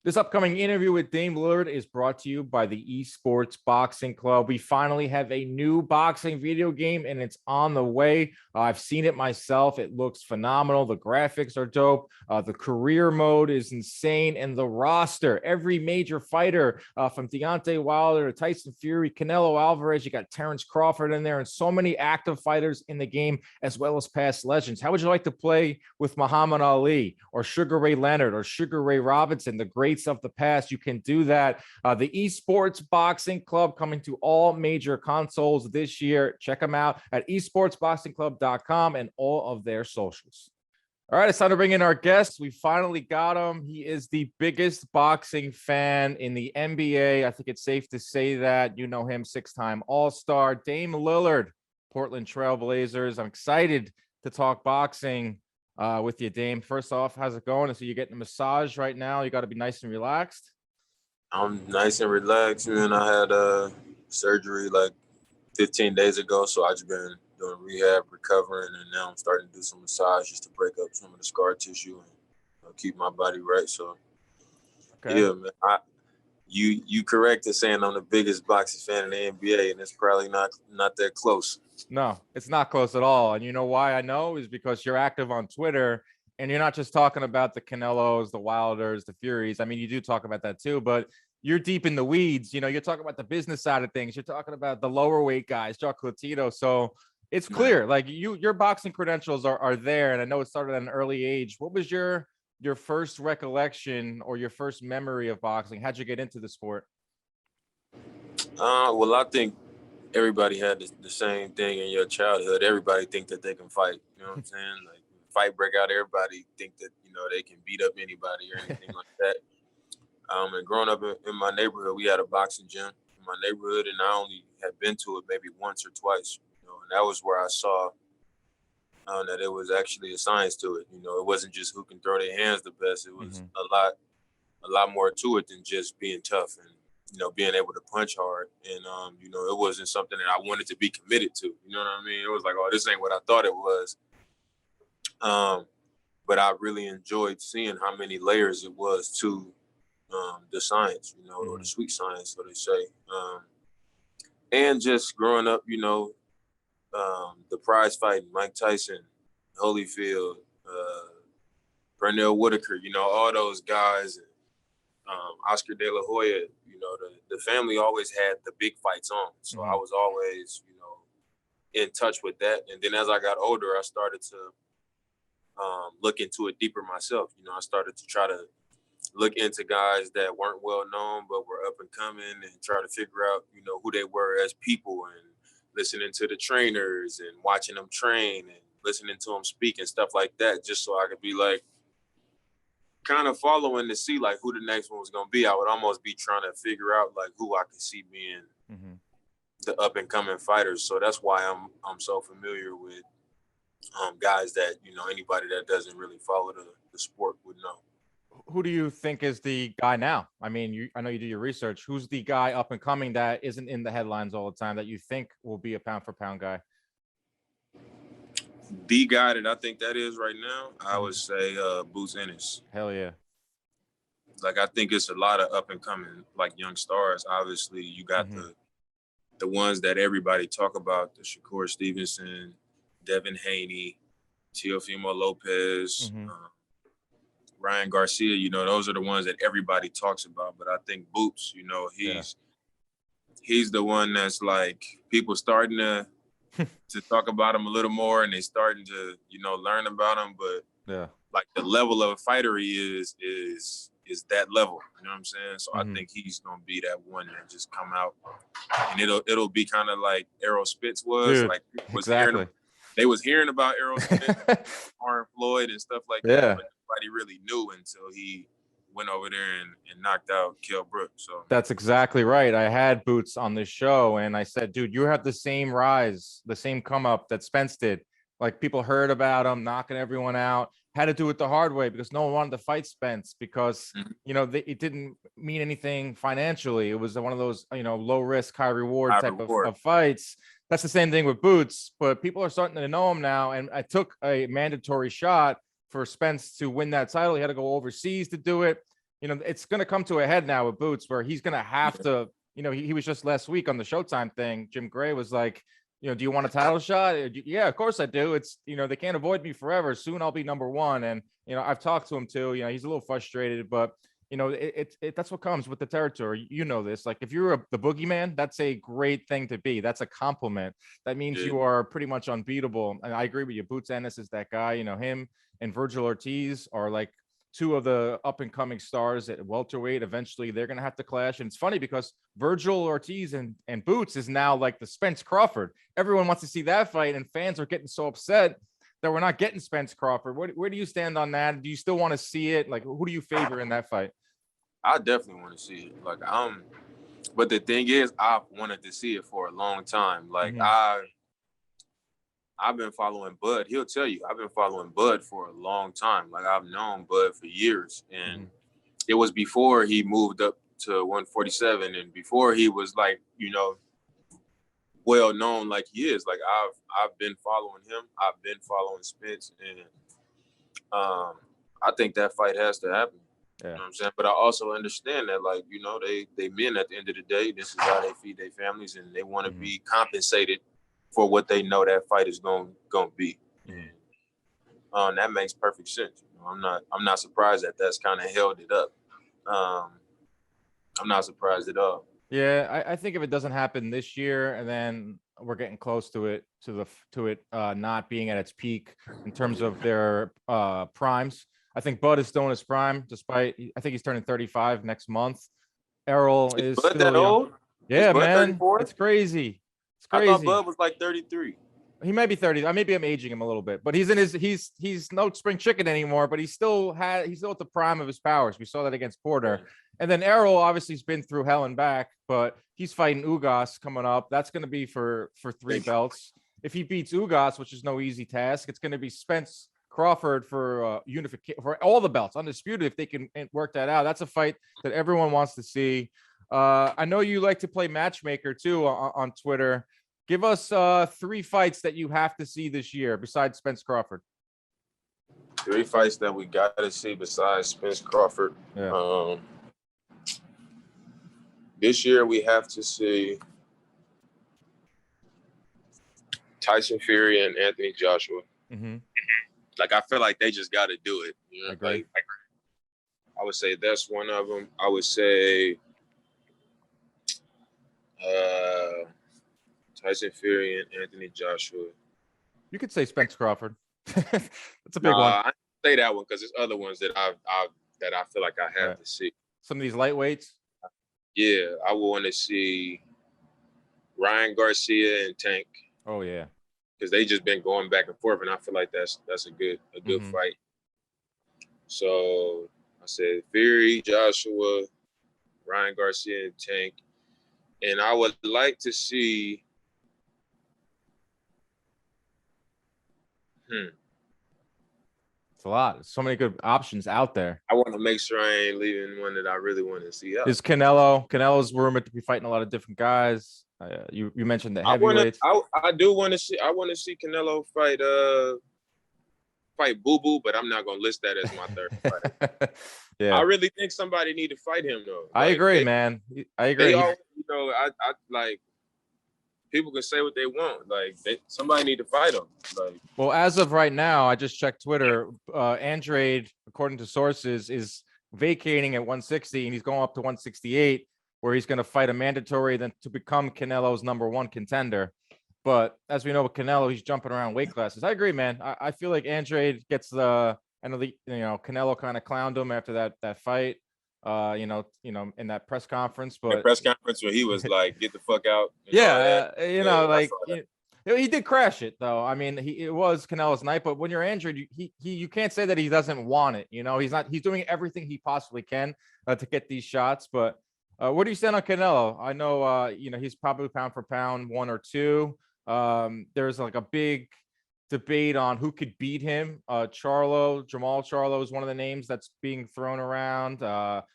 This upcoming interview with Dame Lillard is brought to you by the Esports Boxing Club. We finally have a new boxing video game and it's on the way. I've seen it myself. It looks phenomenal. The graphics are dope. The career mode is insane. And the roster, every major fighter from Deontay Wilder to Tyson Fury, Canelo Alvarez, you got Terrence Crawford in there, and so many active fighters in the game, as well as past legends. How would you like to play with Muhammad Ali or Sugar Ray Leonard or Sugar Ray Robinson, the great of the past? You can do that. The Esports Boxing Club coming to all major consoles this year. Check them out at esportsboxingclub.com and all of their socials. All right, it's time to bring in our guest. We finally got him. He is the biggest boxing fan in the NBA. I think it's safe to say that. You know him, six-time All-Star, Dame Lillard, Portland Trail Blazers. I'm excited to talk boxing with you, Dame. First off, how's it going? So you're getting a massage right now. You got to be nice and relaxed. I'm nice and relaxed, man. I had surgery like 15 days ago, so I've just been doing rehab, recovering, and now I'm starting to do some massage just to break up some of the scar tissue and keep my body right. So, okay. Yeah, man. You correct in saying I'm the biggest boxing fan in the NBA, and it's probably not that close. No, it's not close at all. And you know why I know is because you're active on Twitter, and you're not just talking about the Canelos, the Wilders, the Furies. I mean, you do talk about that too, but you're deep in the weeds. You know, you're talking about the business side of things. You're talking about the lower weight guys, Chocolatito. So it's clear, like your boxing credentials are there. And I know it started at an early age. What was your first recollection or your first memory of boxing? How'd you get into the sport? Well, I think everybody had the same thing in your childhood. Everybody think that they can fight. You know what I'm saying? Like fight break out, everybody think that, you know, they can beat up anybody or anything like that. And growing up in my neighborhood, we had a boxing gym in my neighborhood, and I only had been to it maybe once or twice. You know, and that was where I saw that it was actually a science to it. You know, it wasn't just who can throw their hands the best. It was a lot more to it than just being tough and, you know, being able to punch hard. And, you know, it wasn't something that I wanted to be committed to. You know what I mean? It was like, oh, this ain't what I thought it was. But I really enjoyed seeing how many layers it was to the science, you know, or the sweet science, so they say. And just growing up, you know, the prize fighting, Mike Tyson, Holyfield, Pernell Whitaker, you know, all those guys, and Oscar De La Hoya, you know, the family always had the big fights on. So I was always, you know, in touch with that. And then as I got older, I started to look into it deeper myself. You know, I started to try to look into guys that weren't well known but were up and coming and try to figure out, you know, who they were as people and listening to the trainers and watching them train and listening to them speak and stuff like that, just so I could be like kind of following to see like who the next one was going to be. I would almost be trying to figure out like who I could see being the up and coming fighters. So that's why I'm so familiar with guys that, you know, anybody that doesn't really follow the sport would know. Who do you think is the guy now? I mean, I know you do your research. Who's the guy up and coming that isn't in the headlines all the time that you think will be a pound for pound guy? The guy that I think that is right now, I would say Boots Ennis. Hell yeah. Like, I think it's a lot of up and coming, like, young stars. Obviously, you got the ones that everybody talk about, the Shakur Stevenson, Devin Haney, Teofimo Lopez, Ryan Garcia. You know, those are the ones that everybody talks about. But I think Boots, you know, he's the one that's like people starting to talk about him a little more, and they starting to, you know, learn about him. But like the level of fighter he is that level. You know what I'm saying? So I think he's gonna be that one that just come out, and it'll be kind of like Errol Spence was. Dude, like they was hearing about Errol Spence, Aaron Floyd, and stuff like that, but nobody really knew until he went over there and knocked out Kell Brooks. So that's exactly right. I had Boots on this show, and I said, dude, you have the same rise, the same come up that Spence did. Like, people heard about him knocking everyone out, had to do it the hard way because no one wanted to fight Spence because, you know, it didn't mean anything financially. It was one of those, you know, low risk, high reward type of fights. That's the same thing with Boots, but people are starting to know him now. And I took a mandatory shot for Spence to win that title. He had to go overseas to do it. it's going to come to a head now with Boots, where he's going to have to, he was just last week on the Showtime thing. Jim Gray was like, do you want a title shot? Yeah, of course I do. It's, they can't avoid me forever. Soon I'll be number one. And, I've talked to him too. He's a little frustrated, but that's what comes with the territory. This, like, if you're the boogeyman, that's a great thing to be. That's a compliment. That means you are pretty much unbeatable. And I agree with you. Boots Ennis is that guy. Him and Virgil Ortiz are like two of the up and coming stars at welterweight. Eventually they're going to have to clash. And it's funny because Virgil Ortiz and Boots is now like the Spence Crawford. Everyone wants to see that fight, and fans are getting so upset that we're not getting Spence Crawford. Where do you stand on that? Do you still want to see it? Like, who do you favor in that fight? I definitely want to see it. Like, but the thing is, I've wanted to see it for a long time. Like, I've been following Bud. He'll tell you, I've been following Bud for a long time. Like, I've known Bud for years. And it was before he moved up to 147 and before he was like, well known like he is. Like, I've been following him. I've been following Spence. And I think that fight has to happen. Yeah. You know what I'm saying? But I also understand that, like, they men at the end of the day. This is how they feed their families, and they want to be compensated for what they know that fight is going to be. And that makes perfect sense. I'm not surprised that that's kind of held it up. I'm not surprised at all. Yeah, I think if it doesn't happen this year, and then we're getting close to it, not being at its peak in terms of their primes. I think Bud is still in his prime, despite I think he's turning 35 next month. Errol is Bud still that young. old? Yeah, man, 34? it's crazy. It's crazy. I thought Bud was like 33. He might be 30. Maybe I'm aging him a little bit, but he's no spring chicken anymore. But he's still at the prime of his powers. We saw that against Porter, and then Errol obviously has been through hell and back, but he's fighting Ugas coming up. That's going to be for 3 belts. If he beats Ugas, which is no easy task, it's going to be Spence Crawford for unification for all the belts, undisputed. If they can work that out, that's a fight that everyone wants to see. I know you like to play matchmaker too on Twitter. Give us 3 fights that you have to see this year besides Spence Crawford. 3 fights that we got to see besides Spence Crawford. Yeah. This year we have to see Tyson Fury and Anthony Joshua. Like, I feel like they just got to do it. I agree. Like, I would say that's one of them. I would say Tyson Fury and Anthony Joshua. You could say Spence Crawford. That's a big one. I say that one because there's other ones that I feel like I have to see. Some of these lightweights. Yeah, I want to see Ryan Garcia and Tank. Oh yeah. Because they just been going back and forth, and I feel like that's a good fight. So I said Fury, Joshua, Ryan Garcia, and Tank, and I would like to see. It's a lot. So many good options out there. I want to make sure I ain't leaving one that I really want to see out. Is Canelo? Canelo's rumored to be fighting a lot of different guys. You mentioned the heavyweights. I do want to see. I want to see Canelo fight Boo Boo, but I'm not gonna list that as my third fight. Yeah, I really think somebody need to fight him though. I agree, man. I agree. I like. People can say what they want. Like, somebody need to fight him. Like, well, as of right now, I just checked Twitter. Andrade, according to sources, is vacating at 160, and he's going up to 168, where he's going to fight a mandatory then to become Canelo's #1 contender. But as we know with Canelo, he's jumping around weight classes. I agree, man. I feel like Andrade gets the. I know Canelo kind of clowned him after that fight. In that press conference, but the press conference where he was like, "Get the fuck out." He did crash it though. I mean, it was Canelo's night, but when you're Andrade, you can't say that he doesn't want it. He's doing everything he possibly can to get these shots. But where do you stand on Canelo? I know, he's probably pound for pound 1 or 2. There's like a big debate on who could beat him. Jamal Charlo is one of the names that's being thrown around.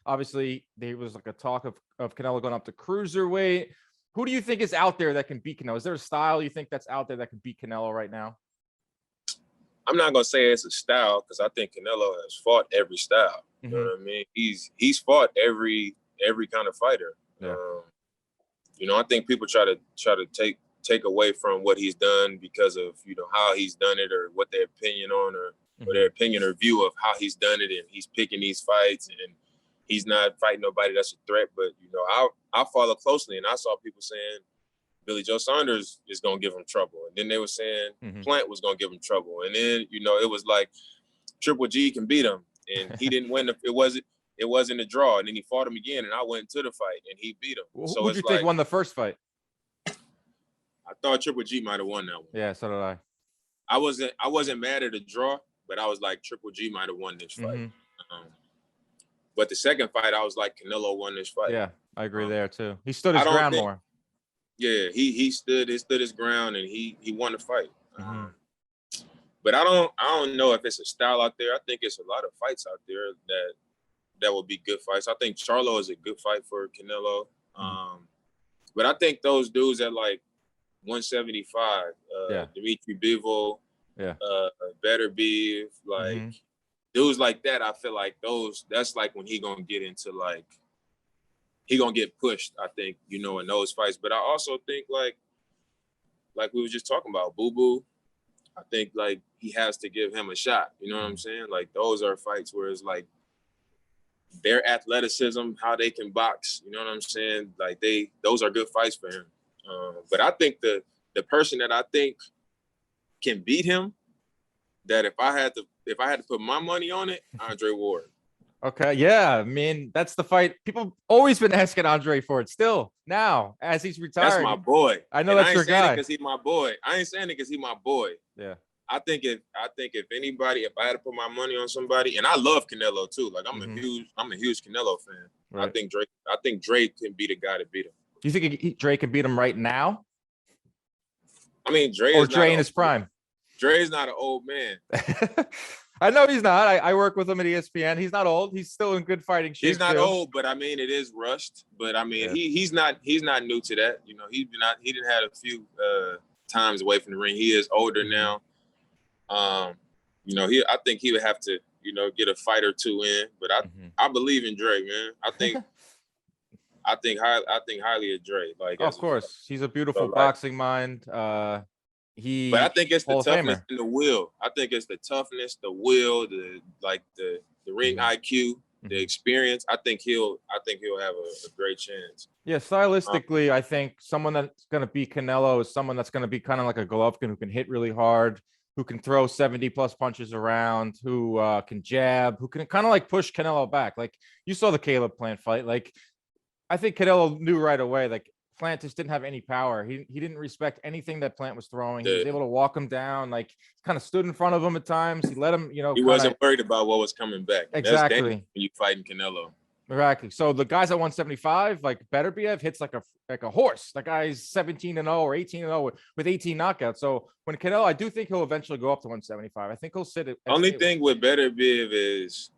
Obviously, there was like a talk of Canelo going up to cruiserweight. Who do you think is out there that can beat Canelo? Is there a style you think that's out there that can beat Canelo right now? I'm not going to say it's a style because I think Canelo has fought every style. You know what I mean? He's fought every kind of fighter. Yeah. You know, I think people try to take away from what he's done because of, you know, how he's done it or what their opinion on or their opinion or view of how he's done it, and he's picking these fights and he's not fighting nobody that's a threat. But, you know, I follow closely, and I saw people saying Billy Joe Saunders is going to give him trouble. And then they were saying Plant was going to give him trouble. And then, you know, it was like Triple G can beat him. And he didn't win. It wasn't a draw. And then he fought him again, and I went to the fight, and he beat him. So who do you think won the first fight? I thought Triple G might have won that one. Yeah, so did I. I wasn't mad at the draw, but I was like, Triple G might have won this fight. But the second fight, I was like, Canelo won this fight. Yeah, I agree there too. He stood his ground more. Yeah, he stood his ground, and he won the fight. But I don't know if it's a style out there. I think it's a lot of fights out there that will be good fights. I think Charlo is a good fight for Canelo. But I think those dudes at like 175, Dimitri Bivol, Better Beef, like dudes like that, I feel like that's like when he gonna get into like, he gonna get pushed, I think, you know, in those fights. But I also think like we were just talking about, Boo Boo, I think like he has to give him a shot. You know what I'm saying? Like those are fights where it's like their athleticism, how they can box, you know what I'm saying? Like those are good fights for him. But I think the person that I think can beat him, that if I had to put my money on it, Andre Ward. Okay, yeah, I mean, that's the fight. People always been asking Andre for it. Still now, as he's retired. That's my boy. I know that's your guy. Because he's my boy. I ain't saying it because he's my boy. Yeah. I think if anybody, if I had to put my money on somebody, and I love Canelo too. Like I'm a huge Canelo fan. Right. I think Drake can be the guy to beat him. Do you think Drake can beat him right now? I mean, Dre in his prime. Dre's not an old man. I know he's not. I work with him at ESPN. He's not old. He's still in good fighting shape. He's not old, but I mean, it is rushed. But I mean, he's not new to that. You know, he didn't have a few times away from the ring. He is older now. You know, I think he would have to, you know, get a fight or two in. But I believe in Dre, man. I think highly of Dre. Like, of course, he's a beautiful boxing mind. But I think it's the toughness and the will. I think it's the toughness, the will, the ring IQ, the experience. I think he'll have a great chance. Yeah, stylistically, I think someone that's going to beat Canelo is someone that's going to be kind of like a Golovkin, who can hit really hard, who can throw 70+ punches around, who can jab, who can kind of like push Canelo back. Like you saw the Caleb Plant fight. Like I think Canelo knew right away, like Plant just didn't have any power. He didn't respect anything that Plant was throwing. He was able to walk him down, like kind of stood in front of him at times. He let him, you know. He wasn't worried about what was coming back. Exactly. That's when you fighting Canelo. Exactly. So the guys at 175, like Beterbiev, hits like a horse. That guy's 17-0 or 18-0 with 18 knockouts. So when Canelo, I do think he'll eventually go up to 175. I think he'll sit at only thing with Beterbiev is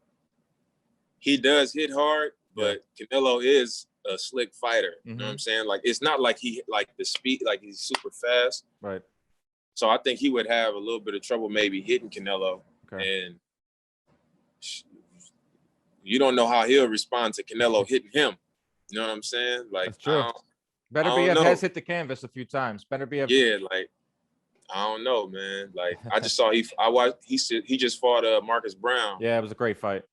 he does hit hard, but Canelo is a slick fighter. You know what I'm saying? Like it's not like he like the speed, like he's super fast. Right. So I think he would have a little bit of trouble maybe hitting Canelo. Okay. And you don't know how he'll respond to Canelo hitting him. You know what I'm saying? Like that's true. Beterbiev has hit the canvas a few times. Beterbiev. Yeah, like I don't know, man. Like I just saw he just fought Marcus Brown. Yeah, it was a great fight.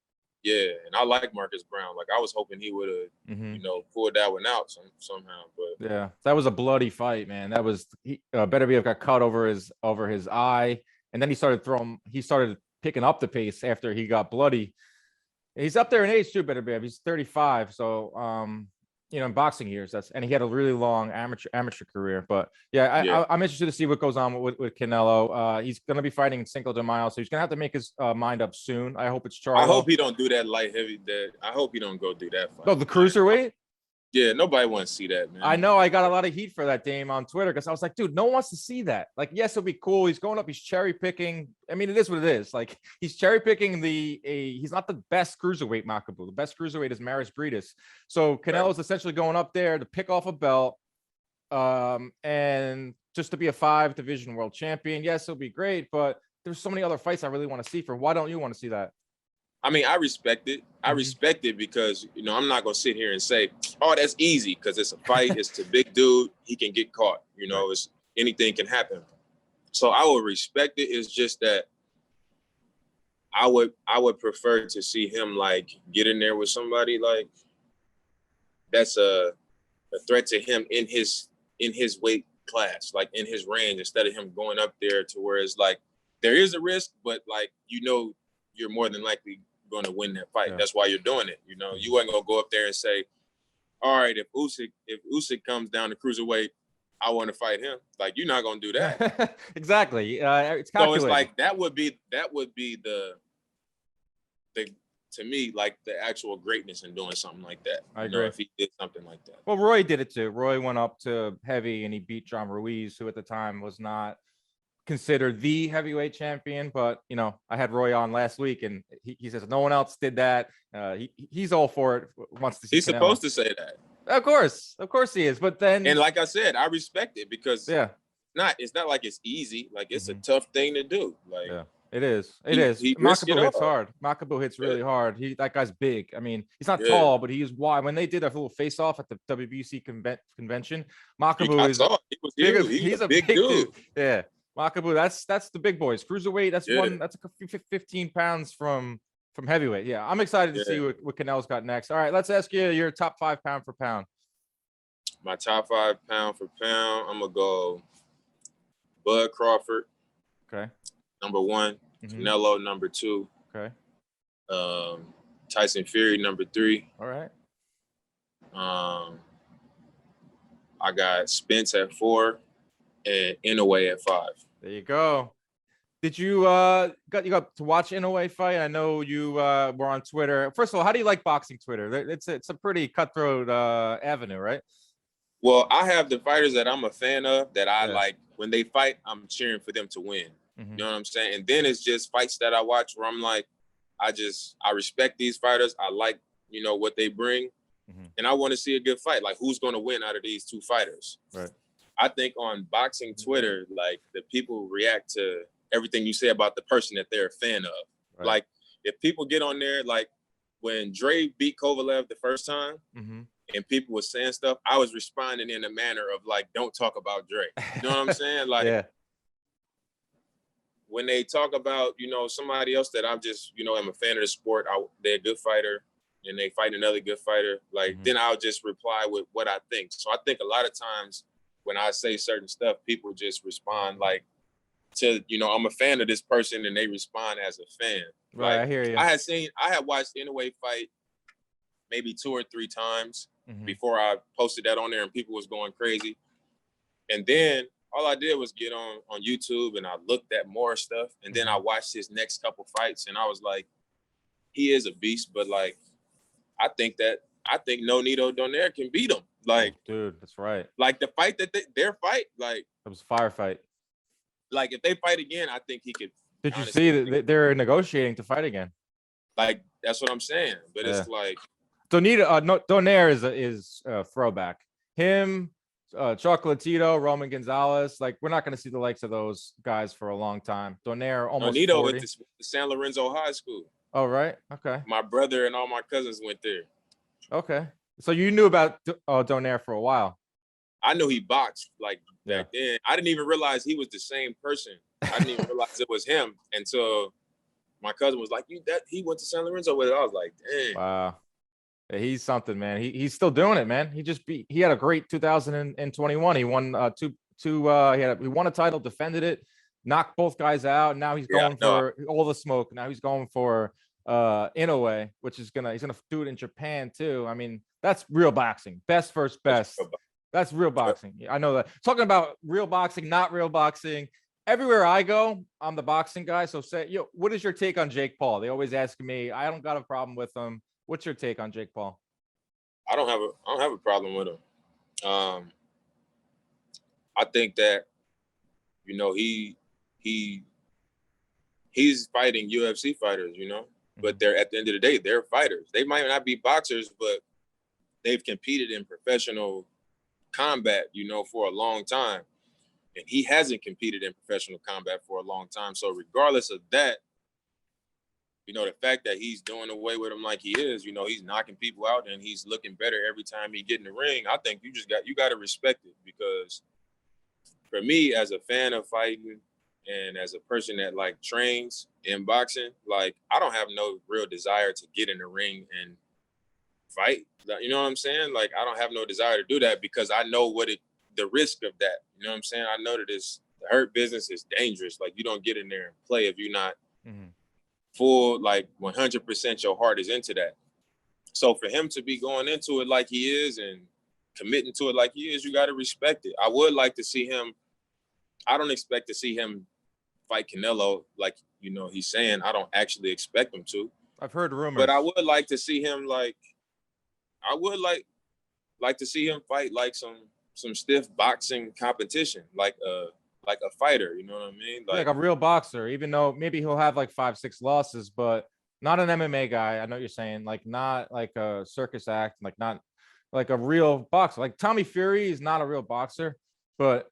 Yeah, and I like Marcus Brown. Like I was hoping he would have, you know, pulled that one out somehow. But yeah, that was a bloody fight, man. That was Beterbiev got cut over his eye, and then he started picking up the pace after he got bloody. He's up there in age too, Beterbiev. He's 35, so you know, in boxing years, and he had a really long amateur career. But I'm interested to see what goes on with Canelo. He's going to be fighting Cinco de Mayo, so he's going to have to make his mind up soon. I hope it's Charlo. I hope he don't do that light heavy. I hope he don't go do that fight. No, the cruiserweight. Yeah, nobody wants to see that, man. I know I got a lot of heat for that, Dame, on Twitter, because I was like, dude, no one wants to see that. Like, yes, it'll be cool. He's going up. He's cherry picking. I mean, it is what it is. Like, he's cherry picking he's not the best cruiserweight, Makabu. The best cruiserweight is Maris Briedis. So Canelo's essentially going up there to pick off a belt, and just to be a 5-division world champion. Yes, it'll be great, but there's so many other fights I really want to see. Why don't you want to see that? I mean, I respect it. I respect it because, you know, I'm not going to sit here and say, oh, that's easy, because it's a fight. It's a big dude. He can get caught. You know, it's anything can happen. So I would respect it. It's just that I would prefer to see him like get in there with somebody like that's a threat to him in his weight class, like in his range, instead of him going up there to where it's like there is a risk, but like, you know, you're more than likely going to win that fight. That's why you're doing it. You know, you wasn't going to go up there and say, all right, if Usyk comes down to cruiserweight, I want to fight him. Like, you're not going to do that. Exactly. It's calculated. So it's like that would be the to me, like the actual greatness in doing something like that. I agree. If he did something like that. Well, Roy did it too. Roy went up to heavy and he beat John Ruiz, who at the time was not considered the heavyweight champion. But, you know, I had Roy on last week and he says no one else did that. He's all for it. Wants to see He's Canelo. supposed to say that. Of course he is. But then, and like I said, I respect it because it's not like it's easy. Like, it's a tough thing to do. Like, it is. Makabu hits hard. Makabu hits really hard. That guy's big. I mean, he's not tall, but he is wide. When they did a little face-off at the WBC convention, Makabu he's a big dude. Yeah, Makabu. That's the big boys. Cruiserweight. That's 15 pounds from heavyweight. Yeah, I'm excited to see what Canelo's got next. All right, let's ask you your top 5 pound for pound. My top 5 pound for pound. I'm gonna go Bud Crawford. Okay. Number 1, Canelo number 2. Okay. Tyson Fury number 3. All right. I got Spence at 4 and Inoue at 5. There you go. Did you got to watch Inoue fight? I know you were on Twitter. First of all, how do you like boxing Twitter? It's a pretty cutthroat avenue, right? Well, I have the fighters that I'm a fan of that I like. When they fight, I'm cheering for them to win. You know what I'm saying? And then it's just fights that I watch where I'm like, I respect these fighters. I like, you know, what they bring. And I want to see a good fight. Like, who's going to win out of these 2 fighters? Right. I think on boxing Twitter, like, the people react to everything you say about the person that they're a fan of. Right. Like, if people get on there, like when Dre beat Kovalev the first time and people were saying stuff, I was responding in a manner of like, don't talk about Dre. You know what I'm saying? Like, when they talk about, you know, somebody else that I'm just, you know, I'm a fan of the sport, they're a good fighter and they fight another good fighter, like, then I'll just reply with what I think. So I think a lot of times when I say certain stuff, people just respond like to, you know, I'm a fan of this person and they respond as a fan. Right, like, I hear you. I had watched Inoue fight maybe 2 or 3 times before I posted that on there and people was going crazy. And then all I did was get on YouTube and I looked at more stuff. And then I watched his next couple fights and I was like, he is a beast, but like, I think Nonito Donaire can beat him. Like, dude, that's right. Like the fight that their fight, like, it was a firefight. Like, if they fight again, I think he could. Did you see that they're negotiating to fight again? Like, that's what I'm saying. But it's like Donaire is a throwback. Him, Chocolatito, Roman Gonzalez. Like, we're not going to see the likes of those guys for a long time. Donaire almost. Nonito went to San Lorenzo High School. Oh, right. Okay. My brother and all my cousins went there. Okay. So you knew about Donaire for a while. I knew he boxed like back then. I didn't even realize he was the same person. I didn't even realize it was him until my cousin was like, he went to San Lorenzo with it. I was like, dang. Wow. Yeah, he's something, man. He's still doing it, man. He had a great 2021. He won he won a title, defended it, knocked both guys out. And now he's going for all the smoke. Now he's going for Inoue, which is he's gonna do it in Japan too. I mean, that's real boxing. Best versus best. That's real boxing. I know that. Talking about real boxing, not real boxing. Everywhere I go, I'm the boxing guy. So what is your take on Jake Paul? They always ask me. I don't got a problem with him. What's your take on Jake Paul? I don't have a problem with him. I think that, you know, he's fighting UFC fighters, you know, but they're, at the end of the day, they're fighters. They might not be boxers, but they've competed in professional combat, you know, for a long time. And he hasn't competed in professional combat for a long time. So regardless of that, you know, the fact that he's doing away with him like he is, you know, he's knocking people out and he's looking better every time he get in the ring. I think you got to respect it, because for me, as a fan of fighting and as a person that like trains in boxing, like I don't have no real desire to get in the ring and fight. You know what I'm saying? Like I don't have no desire to do that, because I know the risk of that. You know what I'm saying? I know that the hurt business is dangerous. Like you don't get in there and play if you're not full, like 100% your heart is into that. So for him to be going into it like he is and committing to it like he is, you got to respect it. I would like to see him. I don't expect to see him fight Canelo, like, you know, he's saying. I don't actually expect him to. I've heard rumors. But I would like to see him I would like to see him fight like some stiff boxing competition, like a fighter, you know what I mean? Like a real boxer, even though maybe he'll have like 5-6 losses, but not an MMA guy. I know what you're saying, like not like a circus act, like not like a real boxer. Like Tommy Fury is not a real boxer, but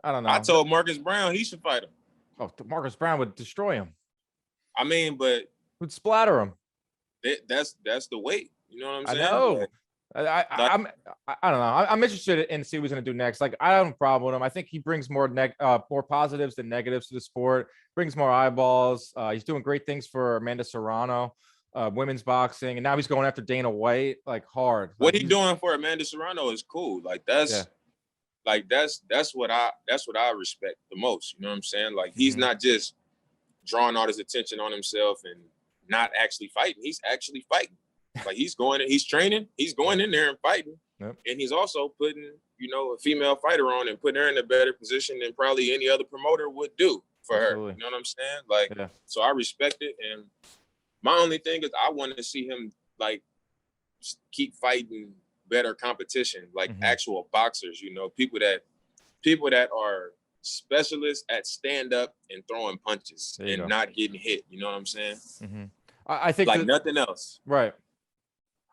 I don't know. I told Marcus Brown he should fight him. Oh, Marcus Brown would destroy him. I mean, but would splatter him. That's the weight. You know what I'm saying? I know. Like, I don't know. I'm interested in see what he's gonna do next. Like I don't have a problem with him. I think he brings more positives than negatives to the sport. Brings more eyeballs. He's doing great things for Amanda Serrano, women's boxing, and now he's going after Dana White like hard. What he's doing for Amanda Serrano is cool. Like that's what I respect the most. You know what I'm saying? Like he's not just drawing all his attention on himself and not actually fighting. He's actually fighting. Like he's training, he's going in there and fighting. Yep. And he's also putting, you know, a female fighter on and putting her in a better position than probably any other promoter would do for her. You know what I'm saying? Like, so I respect it. And my only thing is I want to see him like keep fighting better competition, like actual boxers, you know, people that are specialists at stand up and throwing punches and not getting hit. You know what I'm saying? I think like nothing else. Right.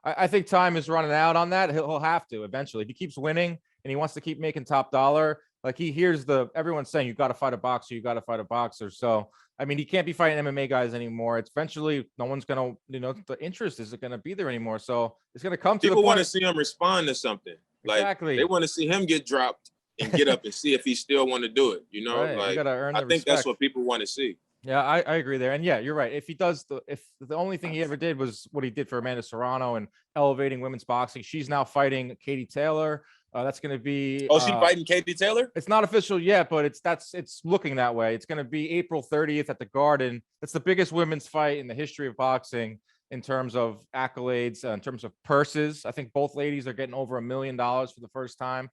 I think time is running out on that. He'll have to eventually. If he keeps winning and he wants to keep making top dollar, like he hears everyone saying, you got to fight a boxer, you got to fight a boxer. So, I mean, he can't be fighting MMA guys anymore. It's eventually no one's going to, you know, the interest isn't going to be there anymore. So it's going to come to people want to see him respond to something. Like exactly. They want to see him get dropped and get up and see if he still want to do it. You know, right. Like you gotta earn I think respect. that's what people want to see. Yeah, I agree there. And yeah, you're right. If the only thing he ever did was what he did for Amanda Serrano and elevating women's boxing, she's now fighting Katie Taylor. That's going to be. Oh, she's fighting Katie Taylor? It's not official yet, but it's looking that way. It's going to be April 30th at the Garden. It's the biggest women's fight in the history of boxing in terms of accolades, in terms of purses. I think both ladies are getting over $1 million for the first time.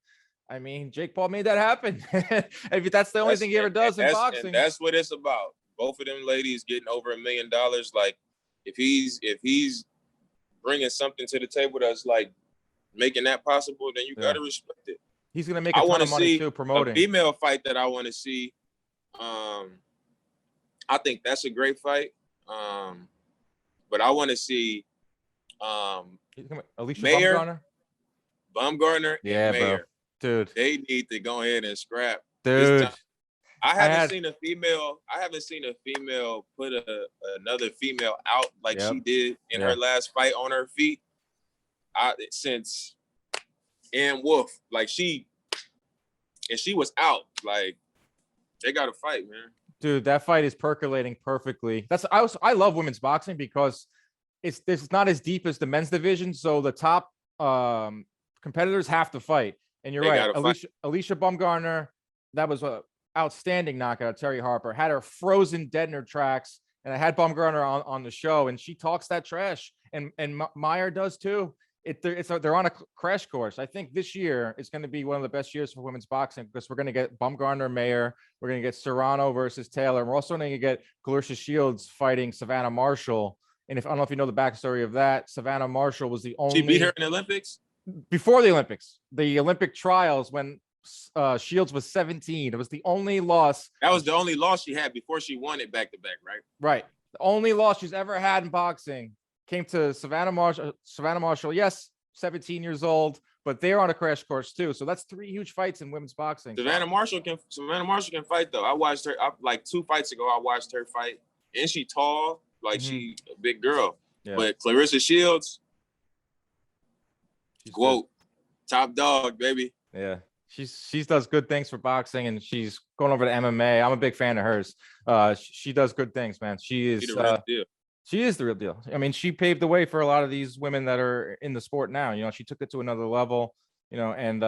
I mean, Jake Paul made that happen. If that's the only thing he ever does in boxing. And that's what it's about. Both of them ladies getting over $1 million. Like if he's bringing something to the table that's like making that possible, then you got to respect it. He's going to make a ton of money too promoting. A female fight that I want to see. I think that's a great fight. But I want to see Alicia Mayer, Baumgartner, yeah, and Mayer. Bro. Dude, they need to go ahead and scrap. Dude, I haven't seen a female put another female out like she did in her last fight on her feet. Since Ann Wolf, like she was out. Like they got to fight, man. Dude, that fight is percolating perfectly. I love women's boxing because it's not as deep as the men's division, so the top competitors have to fight. And you're right, Alicia Baumgartner, that was a outstanding knockout. Terry Harper had her frozen dead in her tracks, and I had Baumgartner on the show, and she talks that trash, and Meyer does too. They're on a crash course. I think this year is going to be one of the best years for women's boxing because we're going to get Baumgartner, Mayer, we're going to get Serrano versus Taylor, and we're also going to get Clarissa Shields fighting Savannah Marshall. And I don't know if you know the backstory of that, Savannah Marshall was the only. She beat her in the Olympics. Before the Olympics, the Olympic trials when Shields was 17. It was the only loss. That was the only loss she had before she won it back to back, right? Right. The only loss she's ever had in boxing came to Savannah Marshall. Yes, 17 years old, but they're on a crash course too. So that's 3 huge fights in women's boxing. Savannah Marshall can fight though. I watched her like 2 fights ago. I watched her fight, and she tall. Like she a big girl. Yeah. But Clarissa Shields, She's quote, top dog, baby. Yeah. She does good things for boxing, and she's going over to MMA. I'm a big fan of hers. She does good things, man. She is the real deal. She is the real deal. I mean, she paved the way for a lot of these women that are in the sport now. You know, she took it to another level, you know, and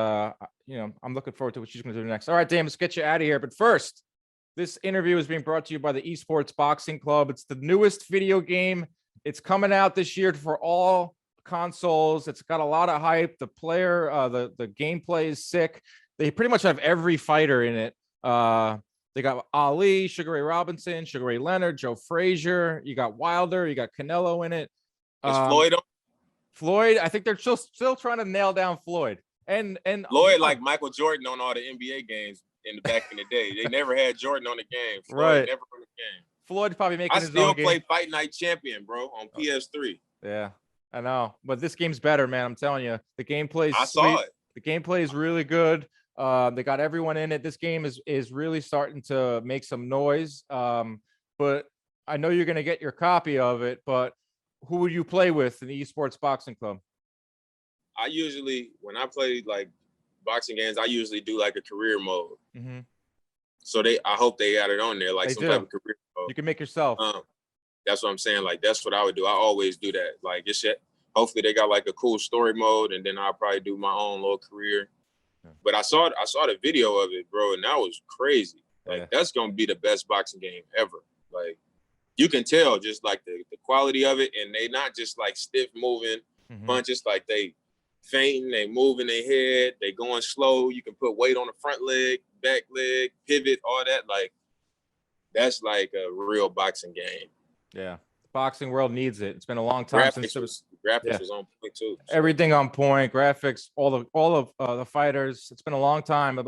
you know, I'm looking forward to what she's going to do next. All right, Dame, let's get you out of here. But first, this interview is being brought to you by the Esports Boxing Club. It's the newest video game. It's coming out this year for all consoles. It's got a lot of hype. The player, the gameplay is sick. They pretty much have every fighter in it. They got Ali, Sugar Ray Robinson, Sugar Ray Leonard, Joe Frazier. You got Wilder. You got Canelo in it. Is Floyd on? Floyd, I think they're still trying to nail down Floyd. And Floyd, like Michael Jordan on all the NBA games in the back in the day. They never had Jordan on the game. Floyd right. Never on the game. Floyd probably making his own game. I still play Fight Night Champion, bro, on PS3. Yeah, I know. But this game's better, man. I'm telling you. The gameplay is sweet. Saw it. The gameplay is really good. They got everyone in it. This game is really starting to make some noise. But I know you're going to get your copy of it. But who would you play with in the Esports Boxing Club? I usually, when I play like boxing games, I usually do like a career mode. Mm-hmm. So I hope they add it on there, like some type of career mode. You can make yourself. That's what I'm saying. Like that's what I would do. I always do that. Like it's hopefully they got like a cool story mode, and then I'll probably do my own little career. Yeah. But I saw the video of it, bro, and that was crazy. Like that's gonna be the best boxing game ever. Like you can tell just like the quality of it, and they not just like stiff moving punches, like they fainting, they moving their head, they going slow. You can put weight on the front leg, back leg, pivot, all that. Like that's like a real boxing game. Yeah, the boxing world needs it. It's been a long time graphics since graphics was on point too. So. Everything on point, graphics, all of the fighters. It's been a long time,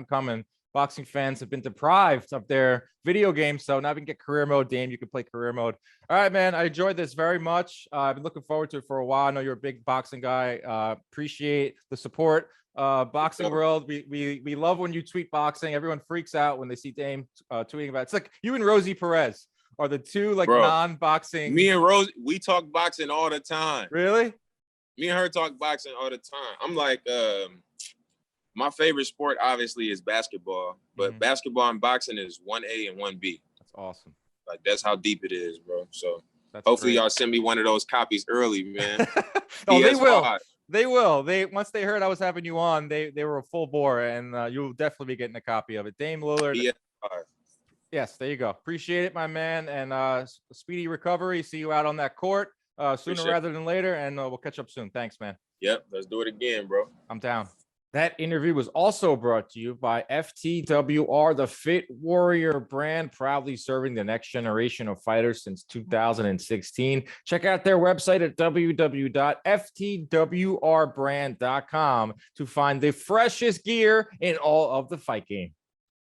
coming. Boxing fans have been deprived of their video games, so now we can get career mode. Dame, you can play career mode. All right, man. I enjoyed this very much. I've been looking forward to it for a while. I know you're a big boxing guy. Appreciate the support. Boxing world, we love when you tweet boxing. Everyone freaks out when they see Dame tweeting about it. It's like you and Rosie Perez are the two like non-boxing. Me and Rose, we talk boxing all the time. Really? Me and her talk boxing all the time. I'm like, my favorite sport obviously is basketball, but basketball and boxing is 1A and 1B. That's awesome. Like that's how deep it is, bro. So hopefully y'all send me one of those copies early, man. Oh, they will. They will. Once they heard I was having you on, they were a full bore, and you'll definitely be getting a copy of it. Dame Lillard. Yes, there you go. Appreciate it, my man, and speedy recovery. See you out on that court sooner rather than later, and we'll catch up soon. Thanks, man. Yep, let's do it again, bro. I'm down. That interview was also brought to you by FTWR, the Fit Warrior brand, proudly serving the next generation of fighters since 2016. Check out their website at www.ftwrbrand.com to find the freshest gear in all of the fight game.